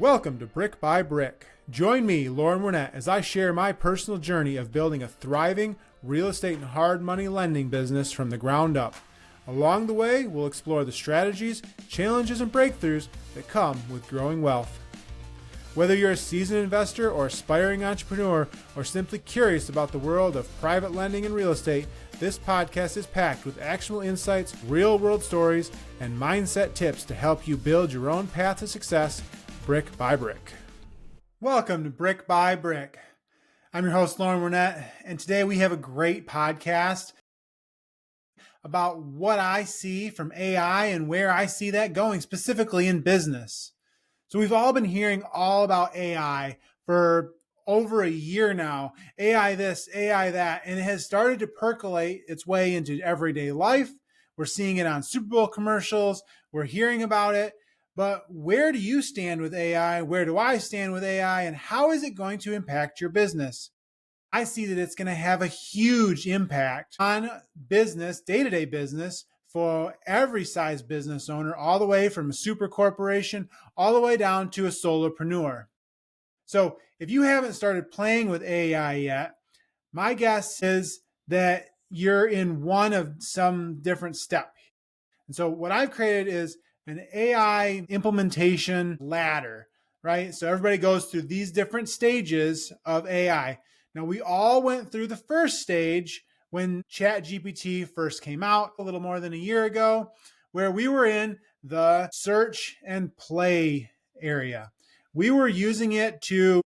Welcome to Brick by Brick. Join me, Loren Wernette, as I share my personal journey of building a thriving real estate and hard money lending business from the ground up. Along the way, we'll explore the strategies, challenges, and breakthroughs that come with growing wealth. Whether you're a seasoned investor or aspiring entrepreneur, or simply curious about the world of private lending and real estate, this podcast is packed with actionable insights, real-world stories, and mindset tips to help you build your own path to success brick by brick. Welcome to Brick by Brick. I'm your host, Loren Wernette, and today we have a great podcast about what I see from AI and where I see that going, specifically in business. So we've all been hearing all about AI for over a year now. AI this, AI that, and it has started to percolate its way into everyday life. We're seeing it on Super Bowl commercials. We're hearing about it. But where do you stand with AI? Where do I stand with AI? And how is it going to impact your business? I see that it's going to have a huge impact on business, day-to-day business, for every size business owner, all the way from a super corporation, all the way down to a solopreneur. So if you haven't started playing with AI yet, my guess is that you're in one of some different step. And so what I've created is an AI implementation ladder, right? So everybody goes through these different stages of AI. Now, we all went through the first stage when ChatGPT first came out a little more than a year ago, where we were in the search and play area. We were using it to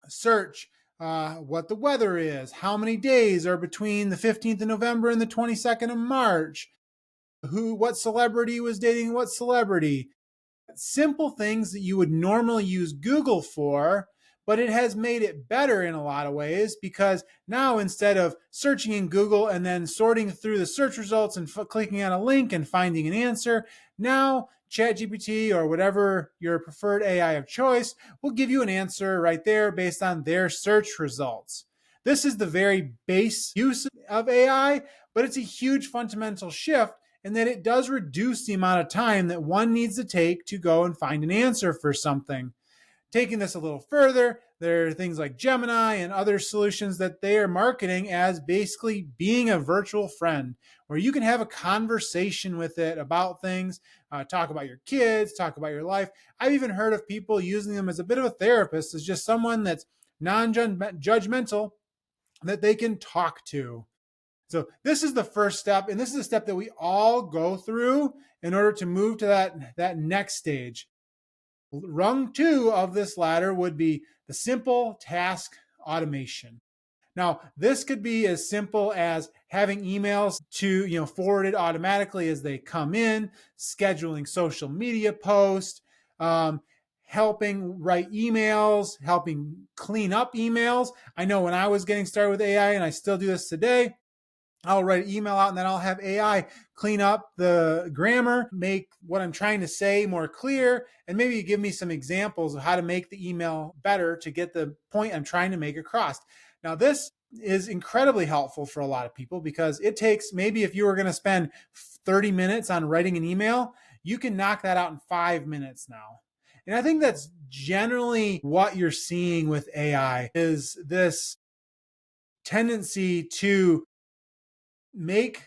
search what the weather is, how many days are between the 15th of November and the 22nd of March, what celebrity was dating what celebrity. Simple things that you would normally use Google for, but it has made it better in a lot of ways, because now instead of searching in Google and then sorting through the search results and clicking on a link and finding an answer, now ChatGPT or whatever your preferred AI of choice will give you an answer right there based on their search results. This is the very base use of AI, but it's a huge fundamental shift in that it does reduce the amount of time that one needs to take to go and find an answer for something. Taking this a little further, there are things like Gemini and other solutions that they are marketing as basically being a virtual friend, where you can have a conversation with it about things, talk about your kids, talk about your life. I've even heard of people using them as a bit of a therapist, as just someone that's non-judgmental that they can talk to. So this is the first step, and this is a step that we all go through in order to move to that next stage. Rung 2 of this ladder would be the simple task automation. Now, this could be as simple as having emails to forwarded automatically as they come in, scheduling social media posts, helping write emails, helping clean up emails. I know when I was getting started with AI, and I still do this today, I'll write an email out and then I'll have AI clean up the grammar, make what I'm trying to say more clear, and maybe give me some examples of how to make the email better to get the point I'm trying to make across. Now, this is incredibly helpful for a lot of people, because it takes, maybe if you were going to spend 30 minutes on writing an email, you can knock that out in 5 minutes now. And I think that's generally what you're seeing with AI, is this tendency to make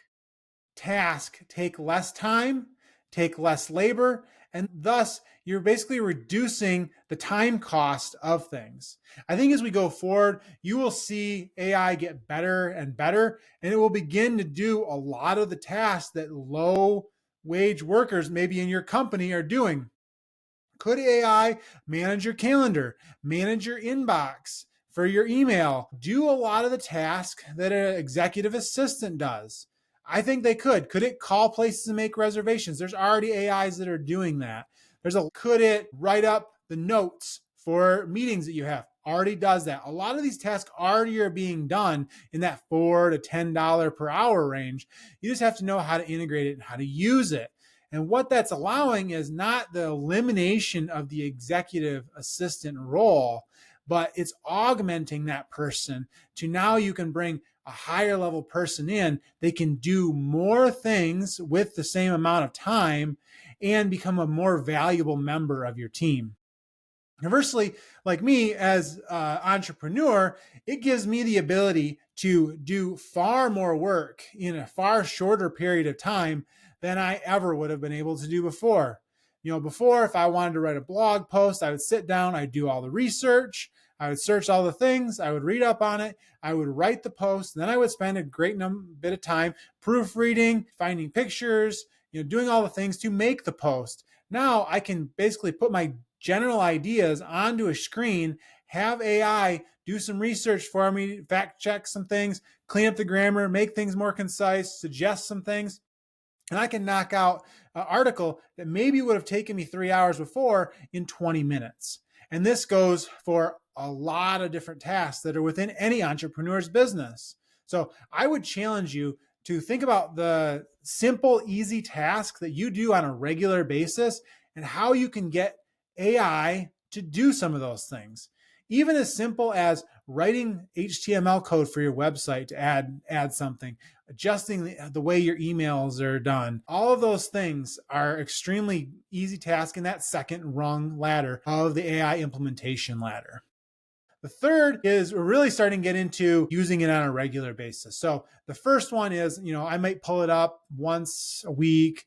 task take less time, take less labor, and thus you're basically reducing the time cost of things. I think as we go forward, you will see AI get better and better, and it will begin to do a lot of the tasks that low wage workers maybe in your company are doing. Could AI manage your calendar, manage your inbox for your email, do a lot of the tasks that an executive assistant does? I think they could. Could it call places and make reservations? There's already AIs that are doing that. Could it write up the notes for meetings that you have? Already does that. A lot of these tasks already are being done in that $4 to $10 per hour range. You just have to know how to integrate it and how to use it. And what that's allowing is not the elimination of the executive assistant role, but it's augmenting that person to now you can bring a higher level person in. They can do more things with the same amount of time and become a more valuable member of your team. Conversely, like me as an entrepreneur, it gives me the ability to do far more work in a far shorter period of time than I ever would have been able to do before. Before, if I wanted to write a blog post, I would sit down, I'd do all the research, I would search all the things, I would read up on it, I would write the post, and then I would spend a great bit of time proofreading, finding pictures, doing all the things to make the post. Now I can basically put my general ideas onto a screen, have AI do some research for me, fact check some things, clean up the grammar, make things more concise, suggest some things. And I can knock out an article that maybe would have taken me 3 hours before in 20 minutes. And this goes for a lot of different tasks that are within any entrepreneur's business. So I would challenge you to think about the simple, easy tasks that you do on a regular basis and how you can get AI to do some of those things. Even as simple as writing HTML code for your website to add something, adjusting the way your emails are done. All of those things are extremely easy tasks in that second rung ladder of the AI implementation ladder. The third is we're really starting to get into using it on a regular basis. So the first one is, I might pull it up once a week,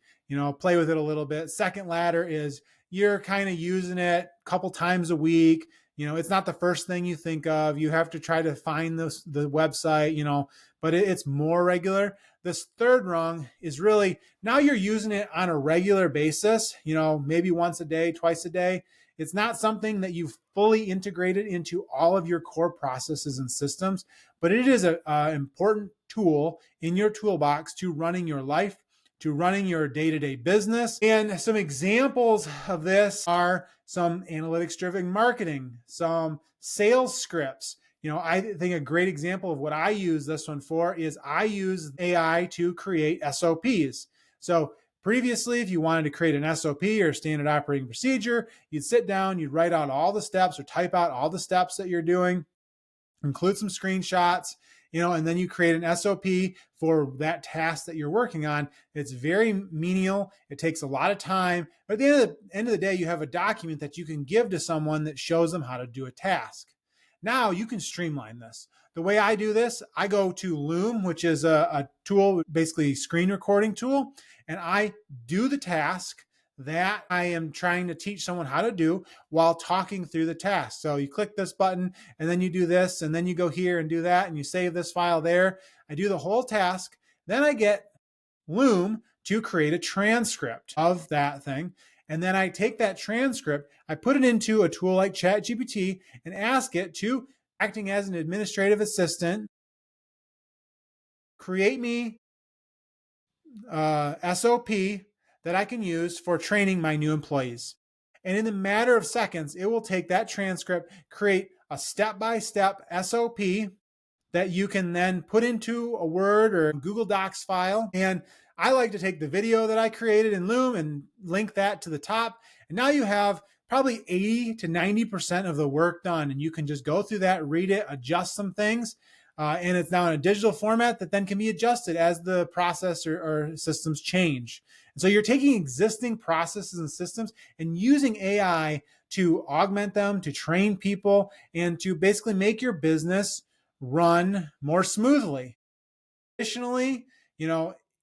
play with it a little bit. Second ladder is you're kind of using it a couple times a week. It's not the first thing you think of. You have to try to find the website, but it's more regular. This third rung is really now you're using it on a regular basis, maybe once a day, twice a day. It's not something that you've fully integrated into all of your core processes and systems, but it is an important tool in your toolbox to running your life, to running your day-to-day business. And some examples of this are some analytics-driven marketing, some sales scripts. I think a great example of what I use this one for is I use AI to create SOPs. So previously, if you wanted to create an SOP or standard operating procedure, you'd sit down, you'd write out all the steps or type out all the steps that you're doing, include some screenshots, and then you create an SOP for that task that you're working on. It's very menial. It takes a lot of time. But at the end of the day, you have a document that you can give to someone that shows them how to do a task. Now you can streamline this. The way I do this, I go to Loom, which is a tool, basically a screen recording tool, and I do the task that I am trying to teach someone how to do while talking through the task. So you click this button and then you do this and then you go here and do that and you save this file there. I do the whole task. Then I get Loom to create a transcript of that thing. And then I take that transcript, I put it into a tool like ChatGPT and ask it to, acting as an administrative assistant, create me SOP that I can use for training my new employees. And in a matter of seconds, it will take that transcript, create a step-by-step SOP that you can then put into a Word or a Google Docs file. And I like to take the video that I created in Loom and link that to the top. And now you have probably 80 to 90% of the work done. And you can just go through that, read it, adjust some things. And it's now in a digital format that then can be adjusted as the process or systems change. And so you're taking existing processes and systems and using AI to augment them, to train people, and to basically make your business run more smoothly. Additionally,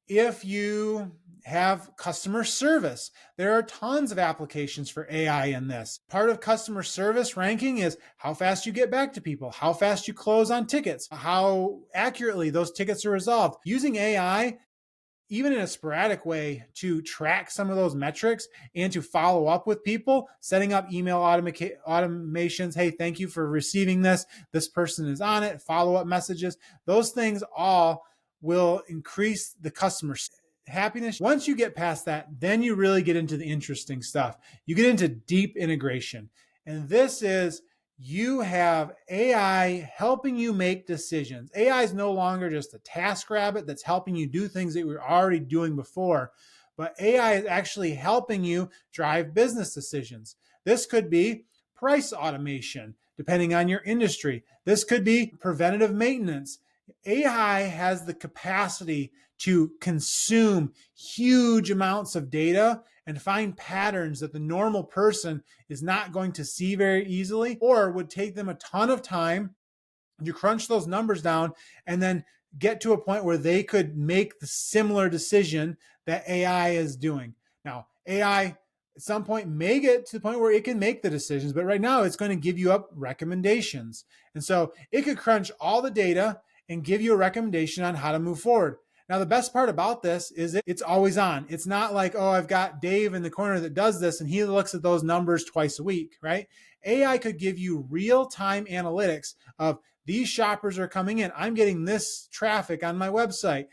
if you have customer service, there are tons of applications for AI in this. Part of customer service ranking is how fast you get back to people, how fast you close on tickets, how accurately those tickets are resolved. Using AI, even in a sporadic way, to track some of those metrics and to follow up with people, setting up email automations. Hey, thank you for receiving this. This person is on it. Follow-up messages. Those things all will increase the customer happiness. Once you get past that, then you really get into the interesting stuff. You get into deep integration. And this is, you have AI helping you make decisions. AI is no longer just a task rabbit that's helping you do things that you were already doing before, but AI is actually helping you drive business decisions. This could be price automation, depending on your industry. This could be preventative maintenance. AI has the capacity to consume huge amounts of data and find patterns that the normal person is not going to see very easily, or would take them a ton of time. You crunch those numbers down and then get to a point where they could make the similar decision that AI is doing. Now, AI at some point may get to the point where it can make the decisions, but right now it's going to give you up recommendations. And so it could crunch all the data and give you a recommendation on how to move forward. Now, the best part about this is it's always on. It's not like, oh, I've got Dave in the corner that does this and he looks at those numbers twice a week, right? AI could give you real-time analytics of these shoppers are coming in. I'm getting this traffic on my website.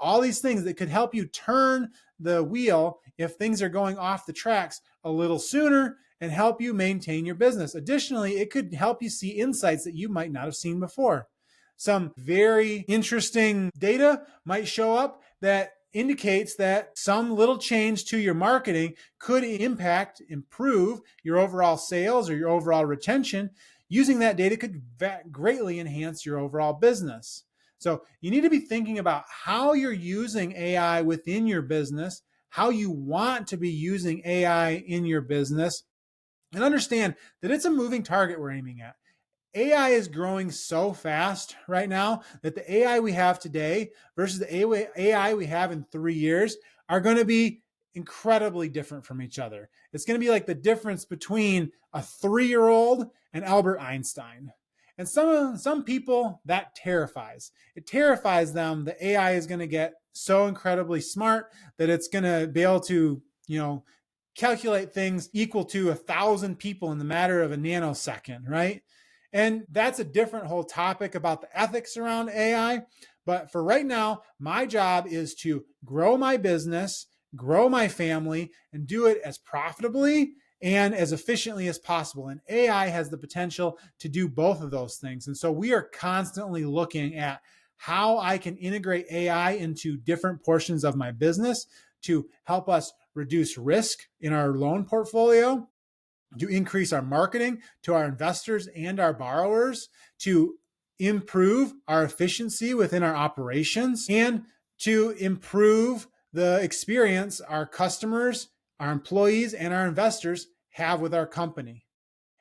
All these things that could help you turn the wheel if things are going off the tracks a little sooner and help you maintain your business. Additionally, it could help you see insights that you might not have seen before. Some very interesting data might show up that indicates that some little change to your marketing could improve your overall sales or your overall retention. Using that data could greatly enhance your overall business. So you need to be thinking about how you're using AI within your business, how you want to be using AI in your business, and understand that it's a moving target we're aiming at. AI is growing so fast right now that the AI we have today versus the AI we have in 3 years are going to be incredibly different from each other. It's going to be like the difference between a 3-year-old and Albert Einstein. And some people, that terrifies. It terrifies them that AI is going to get so incredibly smart that it's going to be able to, calculate things equal to 1,000 people in the matter of a nanosecond, right? And that's a different whole topic about the ethics around AI. But for right now, my job is to grow my business, grow my family, and do it as profitably and as efficiently as possible. And AI has the potential to do both of those things. And so we are constantly looking at how I can integrate AI into different portions of my business to help us reduce risk in our loan portfolio, to increase our marketing to our investors and our borrowers, to improve our efficiency within our operations, and to improve the experience our customers, our employees, and our investors have with our company.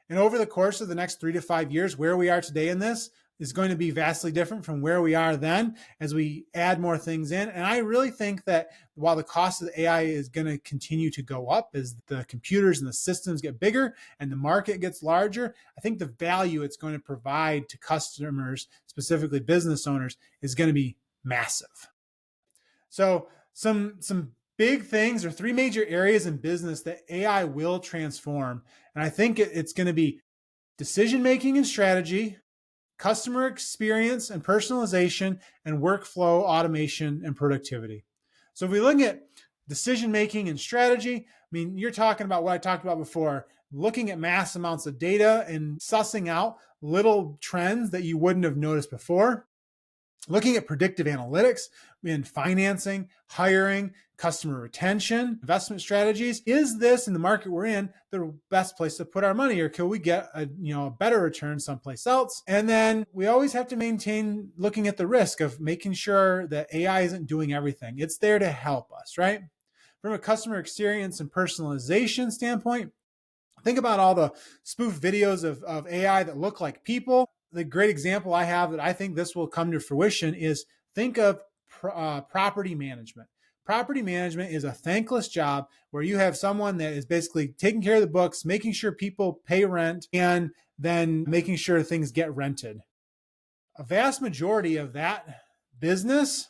And over the course of the next 3 to 5 years, where we are today in this is going to be vastly different from where we are then as we add more things in. And I really think that while the cost of the AI is going to continue to go up as the computers and the systems get bigger and the market gets larger, I think the value it's going to provide to customers, specifically business owners, is going to be massive. So some big things or 3 major areas in business that AI will transform. And I think it's going to be decision-making and strategy, customer experience and personalization, and workflow automation and productivity. So if we look at decision-making and strategy, you're talking about what I talked about before, looking at mass amounts of data and sussing out little trends that you wouldn't have noticed before. Looking at predictive analytics in financing, hiring, customer retention, investment strategies. Is this, in the market we're in, the best place to put our money, or can we get a better return someplace else? And then we always have to maintain looking at the risk of making sure that AI isn't doing everything. It's there to help us, right? From a customer experience and personalization standpoint, think about all the spoof videos of AI that look like people. The great example I have that I think this will come to fruition is think of property management. Property management is a thankless job where you have someone that is basically taking care of the books, making sure people pay rent, and then making sure things get rented. A vast majority of that business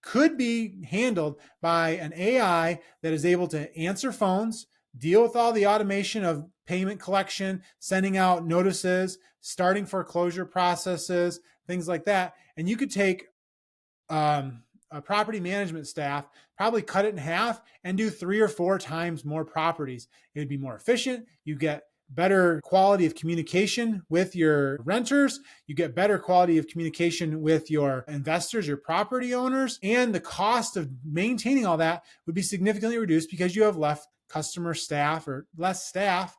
could be handled by an AI that is able to answer phones, deal with all the automation of payment collection, sending out notices, starting foreclosure processes, things like that. And you could take a property management staff, probably cut it in half and do 3 or 4 times more properties. It would be more efficient. You get better quality of communication with your renters. You get better quality of communication with your investors, your property owners, and the cost of maintaining all that would be significantly reduced because you have less customer staff or less staff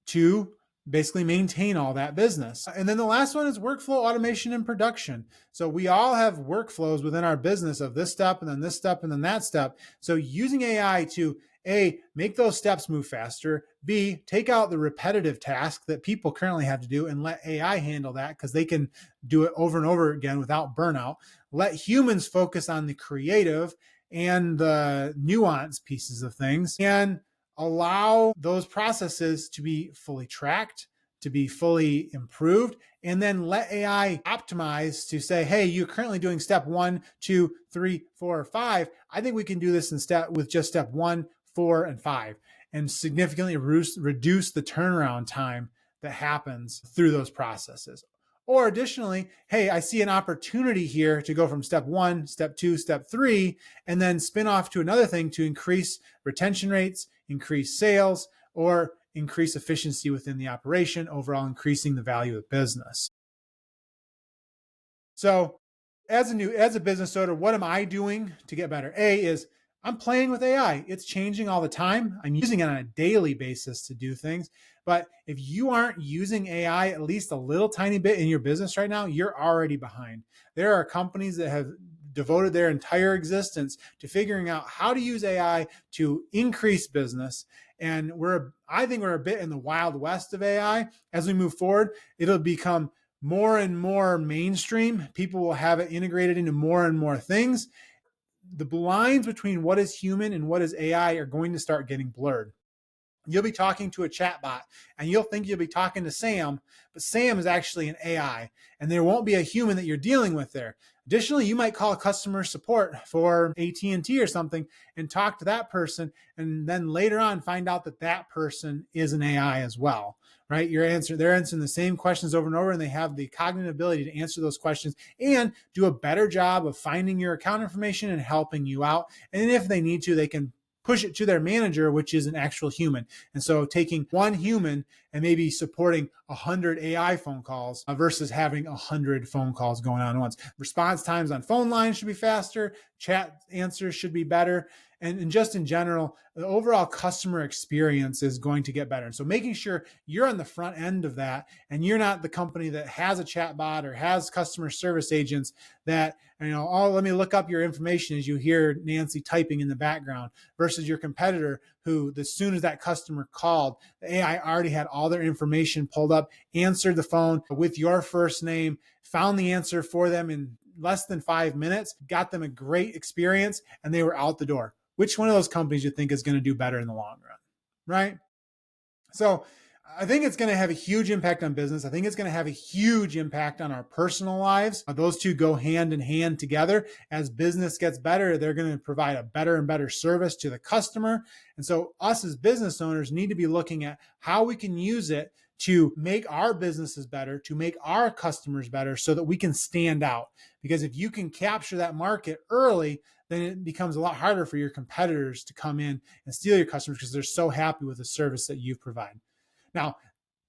to basically maintain all that business. And then the last one is workflow automation and production. So we all have workflows within our business of this step and then this step and then that step. So using AI to A, make those steps move faster, B, take out the repetitive task that people currently have to do and let AI handle that because they can do it over and over again without burnout. Let humans focus on the creative and the nuance pieces of things, and allow those processes to be fully tracked, to be fully improved, and then let AI optimize to say, hey, you're currently doing step 1, 2, 3, 4, 5. I think we can do this with just step 1, 4, and 5, and significantly reduce the turnaround time that happens through those processes. Or additionally, hey, I see an opportunity here to go from step 1, step 2, step 3, and then spin off to another thing to increase retention rates, increase sales, or increase efficiency within the operation, overall increasing the value of the business. So as a business owner, what am I doing to get better? A is I'm playing with AI. It's changing all the time. I'm using it on a daily basis to do things. But if you aren't using AI at least a little tiny bit in your business right now, you're already behind. There are companies that have devoted their entire existence to figuring out how to use AI to increase business. And I think we're a bit in the wild west of AI. As we move forward, it'll become more and more mainstream. People will have it integrated into more and more things. The lines between what is human and what is AI are going to start getting blurred. You'll be talking to a chatbot and you'll think you'll be talking to Sam, but Sam is actually an AI and there won't be a human that you're dealing with there. Additionally, you might call customer support for AT&T or something and talk to that person, and then later on find out that that person is an AI as well, right? They're answering the same questions over and over, and they have the cognitive ability to answer those questions and do a better job of finding your account information and helping you out. And if they need to, they can push it to their manager, which is an actual human. And so taking one human and maybe supporting 100 AI phone calls versus having 100 phone calls going on at once. Response times on phone lines should be faster. Chat answers should be better. And just in general, the overall customer experience is going to get better. And so making sure you're on the front end of that and you're not the company that has a chat bot or has customer service agents that, oh, let me look up your information as you hear Nancy typing in the background, versus your competitor who, as soon as that customer called, the AI already had all their information pulled up, answered the phone with your first name, found the answer for them in less than 5 minutes, got them a great experience, and they were out the door. Which one of those companies you think is going to do better in the long run, right? So I think it's going to have a huge impact on business. I think it's going to have a huge impact on our personal lives. Those two go hand in hand together. As business gets better, they're going to provide a better and better service to the customer. And so us as business owners need to be looking at how we can use it to make our businesses better, to make our customers better, so that we can stand out. Because if you can capture that market early, then it becomes a lot harder for your competitors to come in and steal your customers because they're so happy with the service that you've provided. Now,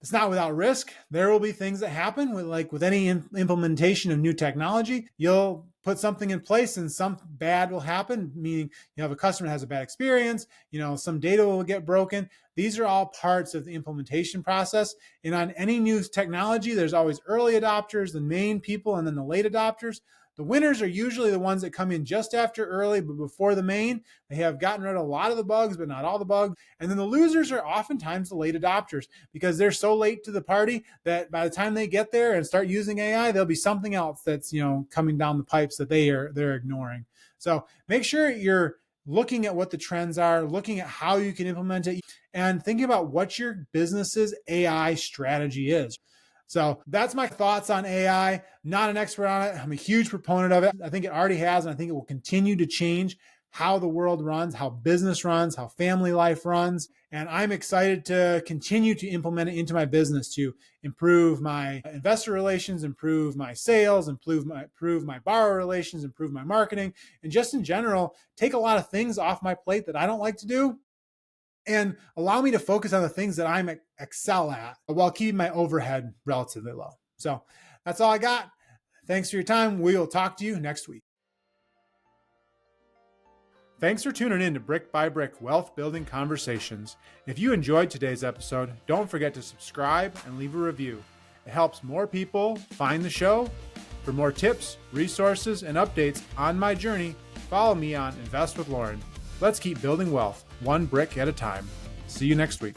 it's not without risk. There will be things that happen with any implementation of new technology. You'll put something in place and some bad will happen, meaning you have a customer that has a bad experience, some data will get broken. These are all parts of the implementation process. And on any new technology, there's always early adopters, the main people, and then the late adopters. The winners are usually the ones that come in just after early, but before the main. They have gotten rid of a lot of the bugs, but not all the bugs. And then the losers are oftentimes the late adopters because they're so late to the party that by the time they get there and start using AI, there'll be something else that's, coming down the pipes that they're ignoring. So make sure you're looking at what the trends are, looking at how you can implement it, and thinking about what your business's AI strategy is. So that's my thoughts on AI. Not an expert on it. I'm a huge proponent of it. I think it already has, and I think it will continue to change how the world runs, how business runs, how family life runs. And I'm excited to continue to implement it into my business to improve my investor relations, improve my sales, improve my borrower relations, improve my marketing, and just in general, take a lot of things off my plate that I don't like to do and allow me to focus on the things that I excel at while keeping my overhead relatively low. So that's all I got. Thanks for your time. We will talk to you next week. Thanks for tuning in to Brick by Brick Wealth Building Conversations. If you enjoyed today's episode, don't forget to subscribe and leave a review. It helps more people find the show. For more tips, resources, and updates on my journey, follow me on Invest with Loren. Let's keep building wealth, one brick at a time. See you next week.